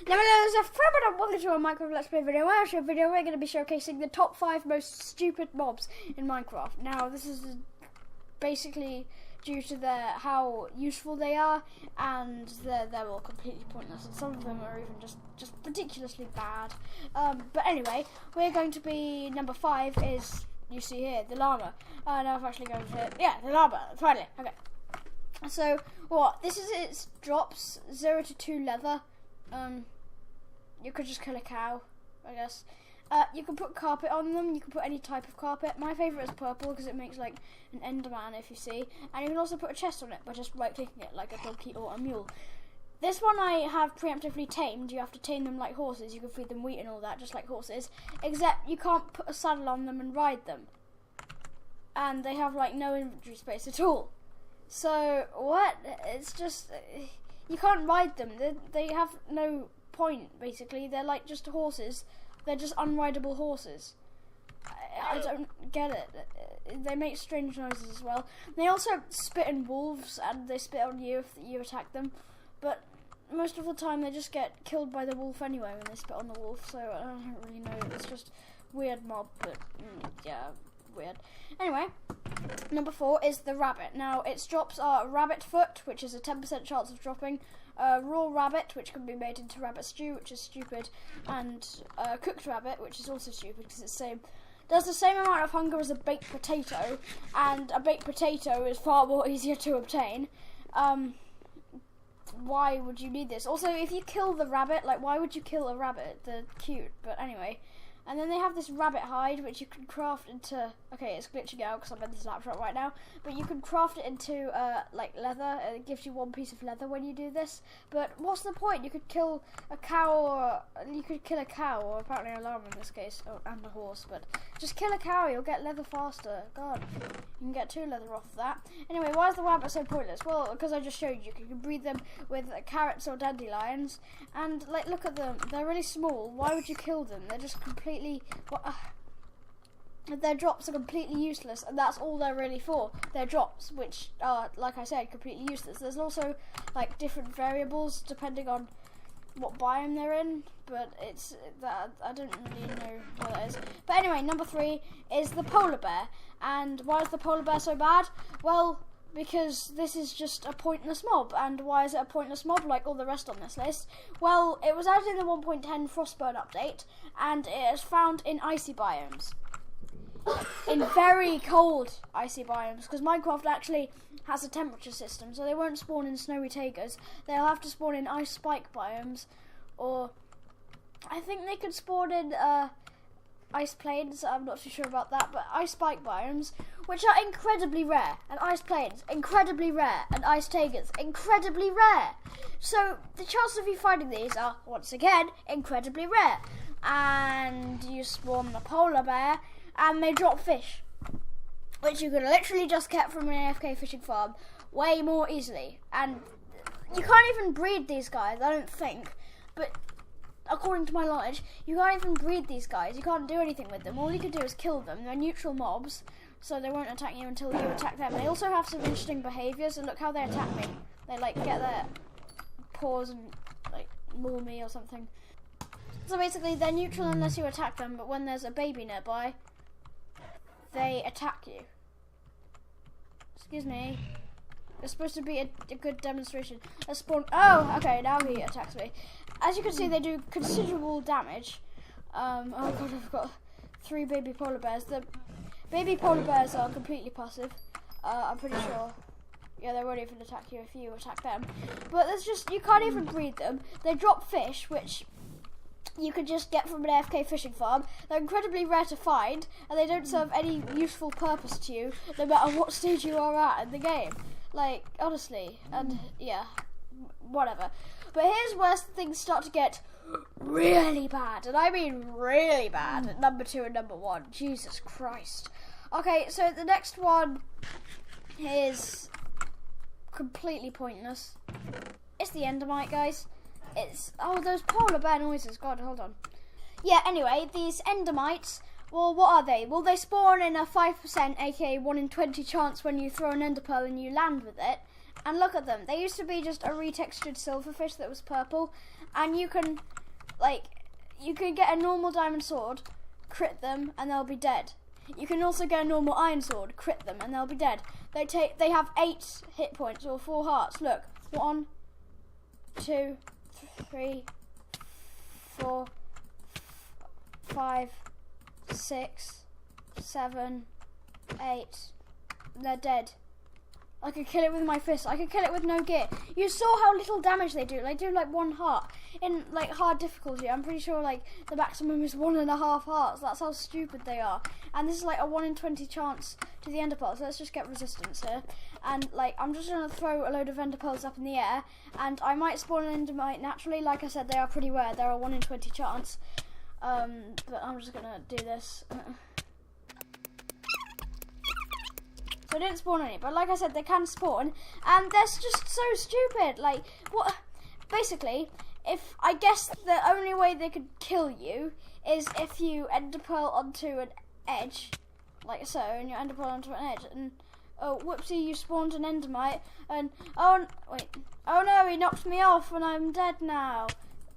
Now there's a fair bit of welcome to a Minecraft Let's Play video. We're going to be showcasing the top 5 most stupid mobs in Minecraft. Now this is basically due to how useful they are, and they're all completely pointless, and some of them are even just ridiculously bad. But anyway, we're going to be number 5 is, you see here, the llama. Now I've actually gone for it. Yeah, the llama, finally. Okay. So what? This is its drops 0 to 2 leather. You could just kill a cow, I guess. You can put carpet on them. You can put any type of carpet. My favourite is purple because it makes like an Enderman, if you see. And you can also put a chest on it by just right-clicking it, like a donkey or a mule. This one I have preemptively tamed. You have to tame them like horses. You can feed them wheat and all that, just like horses. Except you can't put a saddle on them and ride them. And they have like no inventory space at all. So what? It's just you can't ride them. They have no point. Basically, they're like just horses. They're just unrideable horses. I don't get it. They make strange noises as well. They also spit in wolves, and they spit on you if you attack them. But most of the time, they just get killed by the wolf anyway when they spit on the wolf. So I don't really know. It's just weird mob, but yeah, weird. Anyway, number 4 is the rabbit. Now its drops are rabbit foot, which is a 10% chance of dropping. Raw rabbit, which can be made into rabbit stew, which is stupid, and cooked rabbit, which is also stupid because it's does the same amount of hunger as a baked potato, and a baked potato is far more easier to obtain. Why would you need this? Also, if you kill the rabbit, like, why would you kill a rabbit? They're cute, but anyway. And then they have this rabbit hide, which you can craft into. Okay, it's glitching out because I'm in this laptop right now. But you can craft it into like leather. It gives you 1 piece of leather when you do this. But what's the point? You could kill a cow, or apparently a llama in this case, and a horse. But just kill a cow, you'll get leather faster. God, you can get 2 leather off of that. Anyway, why is the rabbit so pointless? Well, because I just showed you. You can breed them with carrots or dandelions, and like look at them. They're really small. Why would you kill them? They're just completely. Their drops are completely useless, and that's all they're really for. Their drops, which are, like I said, completely useless. There's also like different variables depending on what biome they're in, but it's that I don't really know what that is. But anyway, number 3 is the polar bear. And why is the polar bear so bad? Well, because this is just a pointless mob. And why is it a pointless mob like all the rest on this list? Well, it was added in the 1.10 Frostburn update, and it is found in icy biomes. In very cold icy biomes, because Minecraft actually has a temperature system, so they won't spawn in snowy taigas. They'll have to spawn in ice spike biomes, or I think they could spawn in ice plains. I'm not too sure about that, but ice spike biomes, which are incredibly rare, and ice plains incredibly rare, and ice taigas incredibly rare. So the chances of you finding these are once again incredibly rare. And you spawn the polar bear, and they drop fish, which you could literally just get from an AFK fishing farm way more easily. And you can't even breed these guys, I don't think, but according to my knowledge, you can't even breed these guys. You can't do anything with them. All you can do is kill them. They're neutral mobs, so they won't attack you until you attack them. They also have some interesting behaviours, and look how they attack me. They like get their paws and like maul me or something. So basically they're neutral unless you attack them, but when there's a baby nearby, they attack you. Excuse me. It's supposed to be a good demonstration. Let's spawn. Oh, okay, now he attacks me. As you can see, they do considerable damage. Oh god, I've got 3 baby polar bears. The baby polar bears are completely passive. I'm pretty sure. Yeah, they won't even attack you if you attack them. But there's just, you can't even breed them. They drop fish, which you can just get from an AFK fishing farm. They're incredibly rare to find, and they don't serve any useful purpose to you, no matter what stage you are at in the game. Like, honestly, and yeah, whatever. But here's where things start to get really bad, and I mean really bad, at number 2 and number 1. Jesus Christ. Okay, so the next one is completely pointless. It's the Enda Mite, guys. It's, oh, those polar bear noises. God, hold on. Yeah, anyway, these Enda Mites, well, what are they? Well, they spawn in a 5%, aka 1 in 20 chance when you throw an ender pearl and you land with it. And look at them. They used to be just a retextured silverfish that was purple. And you can like, you can get a normal diamond sword, crit them, and they'll be dead. You can also get a normal iron sword, crit them, and they'll be dead. They have 8 hit points or 4 hearts. Look, 1, 2, 3, 4, 5, 6, 7, 8. They're dead. I could kill it with my fist. I could kill it with no gear. You saw how little damage they do. They do like 1 heart. In like hard difficulty, I'm pretty sure like the maximum is 1.5 hearts. That's how stupid they are. And this is like a 1 in 20 chance to the ender pearls. So let's just get resistance here. And like I'm just gonna throw a load of ender pearls up in the air, and I might spawn an endermite naturally. Like I said, they are pretty rare. They're a 1 in 20 chance. But I'm just gonna do this. So I didn't spawn any, but like I said, they can spawn, and they're just so stupid. Like, what? Basically, if I guess the only way they could kill you is if you ender pearl onto an edge, like so, and you ender pearl onto an edge, and oh, whoopsie, you spawned an endermite, and oh no, he knocked me off, and I'm dead now.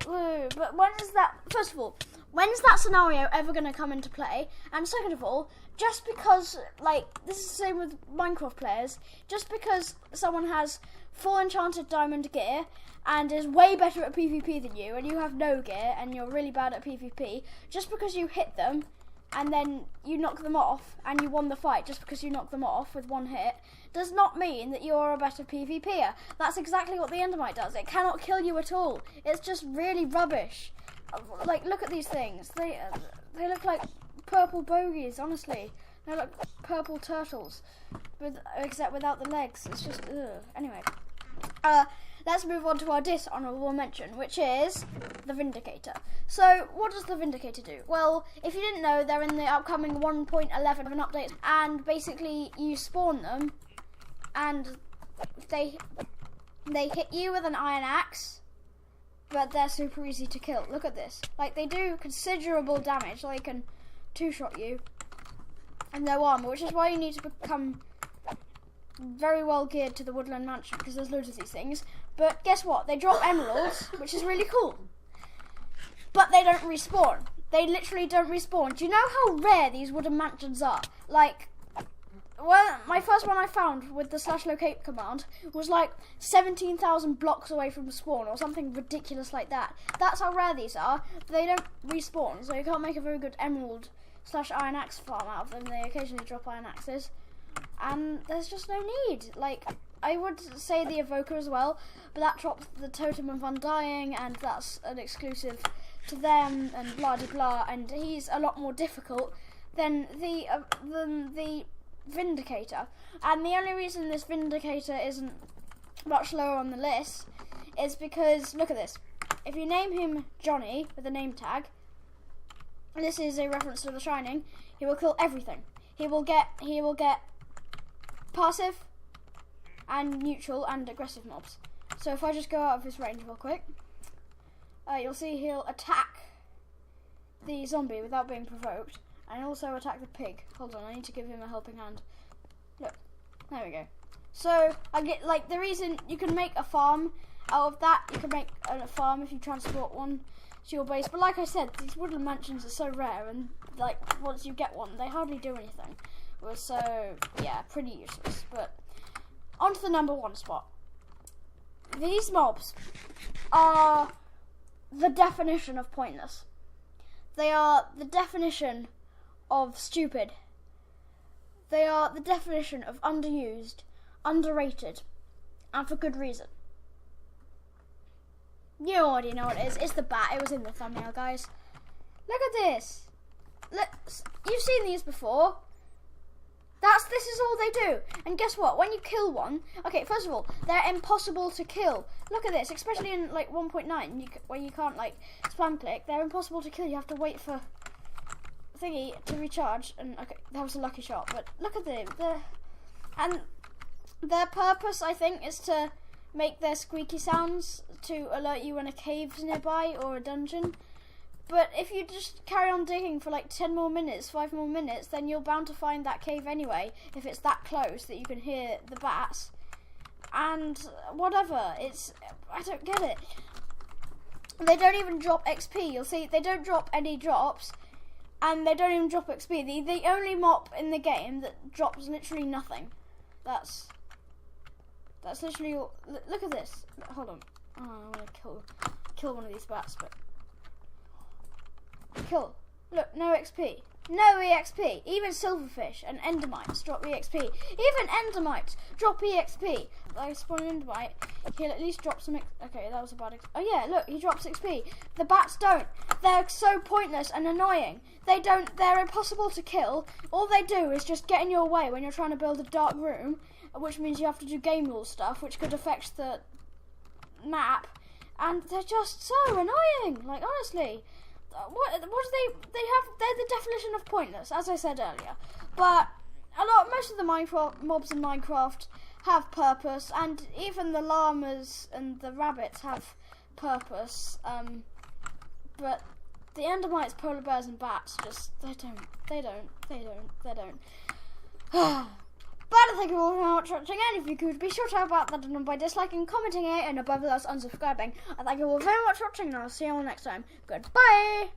Woo! But when is that? First of all, when's that scenario ever going to come into play? And second of all, just because, like, this is the same with Minecraft players, just because someone has full enchanted diamond gear and is way better at PvP than you, and you have no gear and you're really bad at PvP, just because you hit them and then you knock them off and you won the fight just because you knocked them off with 1 hit, does not mean that you're a better PvPer. That's exactly what the endermite does. It cannot kill you at all. It's just really rubbish. Like, look at these things. They look like purple bogies, honestly. They're like purple turtles, except without the legs. It's just, ugh. Anyway, let's move on to our dishonourable mention, which is the Vindicator. So, what does the Vindicator do? Well, if you didn't know, they're in the upcoming 1.11 of an update, and basically you spawn them, and they hit you with an iron axe, but they're super easy to kill. Look at this. Like, they do considerable damage. They can 2-shot you, and no armor, which is why you need to become very well geared to the Woodland Mansion, because there's loads of these things. But guess what? They drop emeralds, which is really cool. But they don't respawn. They literally don't respawn. Do you know how rare these wooden mansions are? Like, well, my first one I found with the /locate command was like 17,000 blocks away from spawn, or something ridiculous like that. That's how rare these are. They don't respawn, so you can't make a very good emerald/iron axe farm out of them. They occasionally drop iron axes, and there's just no need. Like, I would say the evoker as well, but that drops the totem of undying, and that's an exclusive to them, and blah de blah. And he's a lot more difficult than the Vindicator. And the only reason this Vindicator isn't much lower on the list is because, look at this. If you name him Johnny with a name tag, this is a reference to The Shining, he will kill everything. He will get passive and neutral and aggressive mobs. So if I just go out of his range real quick, you'll see he'll attack the zombie without being provoked, and also attack the pig. Hold on, I need to give him a helping hand. Look, there we go. So I get, like, the reason you can make a farm out of that. You can make a farm if you transport one to your base. But like I said, these woodland mansions are so rare, and like once you get one, they hardly do anything. So yeah, pretty useless. But on to the number 1 spot. These mobs are the definition of pointless. They are the definition of stupid. They are the definition of underused, underrated, and for good reason. You already know what it is. It's the bat. It was in the thumbnail, guys. Look at this. You've seen these before. This is all they do. And guess what? When you kill one, okay, first of all, they're impossible to kill. Look at this, especially in like 1.9, where you can't like spam click. They're impossible to kill. You have to wait for thingy to recharge. And okay, that was a lucky shot. But look at them. And their purpose, I think, is to make their squeaky sounds to alert you when a cave's nearby or a dungeon. But if you just carry on digging for like 10 more minutes, 5 more minutes, then you're bound to find that cave anyway, if it's that close that you can hear the bats. And whatever, I don't get it. They don't even drop XP. You'll see they don't drop any drops, and they don't even drop XP. The only mob in the game that drops literally nothing. That's literally all. Look at this. Hold on. Oh, I want to kill one of these bats, but kill. Look, no XP. No EXP. Even silverfish and Enda Mites drop EXP. Even Enda Mites drop EXP. I spawn an Enda Mite. He'll at least drop some. Okay, that was a bad. Oh yeah, look, he drops XP. The bats don't. They're so pointless and annoying. They don't. They're impossible to kill. All they do is just get in your way when you're trying to build a dark room, which means you have to do game rule stuff, which could affect the map. And they're just so annoying. Like honestly. What do they have? They're the definition of pointless, as I said earlier. But most of the Minecraft mobs in Minecraft have purpose, and even the llamas and the rabbits have purpose. But the Enda Mites, polar bears, and bats they don't. But thank you all for watching, and if you could, be sure to help out that done by disliking, commenting it, and above all else, unsubscribing. And thank you all very much for watching, and I'll see you all next time. Goodbye!